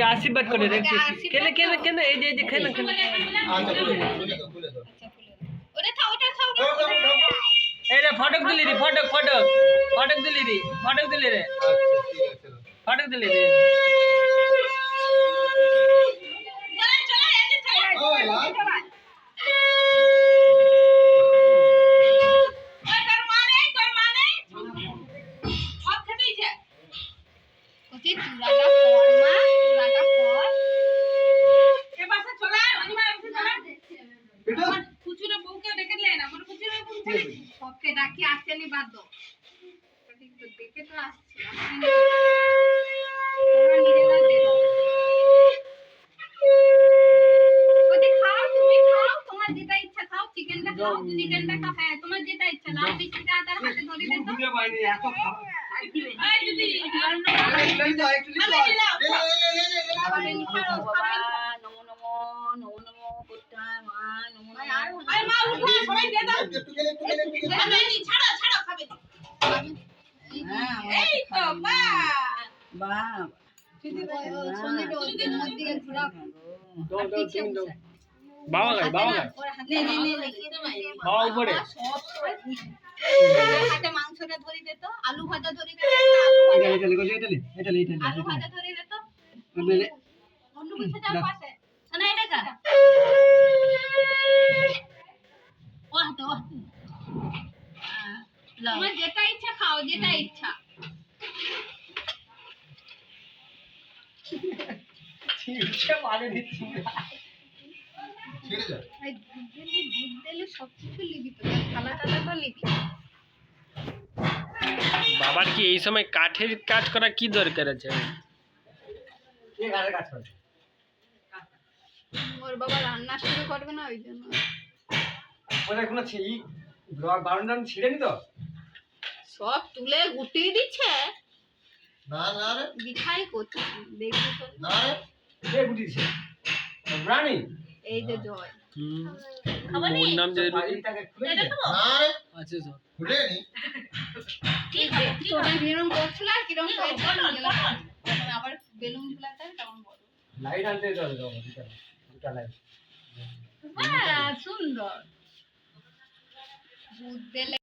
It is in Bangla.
आशीर्वाद करे फटक दिली रे फटक दिली रे फटक दिली रे ডাকি আসেনি বাদ দেখে তো আসছি খাও তুমি খাও তোমার যেটা ইচ্ছা খাও চিকেনটা খাও হ্যাঁ তোমার যেটা ইচ্ছা লাল মিষ্টিটা তার হাতে ধরে দে তো এত খাও মাংসটা ধরে দে তো আলু ভাজা ধরে দে আলু ভাজা ধরে দে তো অন্য কিছু দাও পাশে শোনা এটা কা ও হাতে তোমার যেটা ইচ্ছা খাও যেটা ইচ্ছা মানে দিচ্ছি ছেড়ে যা এই দুধ দিলে সব কিছু লিবি তো খালা তো লিবি বাবার কি এই সময় কাঠের কাজ করা কি দরকার আছে কে কাঠের কাজ করে ওর বাবা রান্না শুরু করবে না ওই জন্য ওটা কোনো ছেই ব্লগ বারন্ডান ছিড়েনি তো সব তুলে গুটিয়ে দিচ্ছে না রে দিখাই করছে দেখি তো না রে কে গুটিয়েছে রানী এই যে জয় ওর নাম যে বাড়িটাকে খুলে দে না রে আছে সব খুলে নি ঠিক আছে তোরা কিরকম করছিল আর কিরকম হয়েছিল আবার বেলুন ঝুলাতে তখন বলো লাইট আনতে যাবে দুটা লাইট সুন্দর দুধ দিলে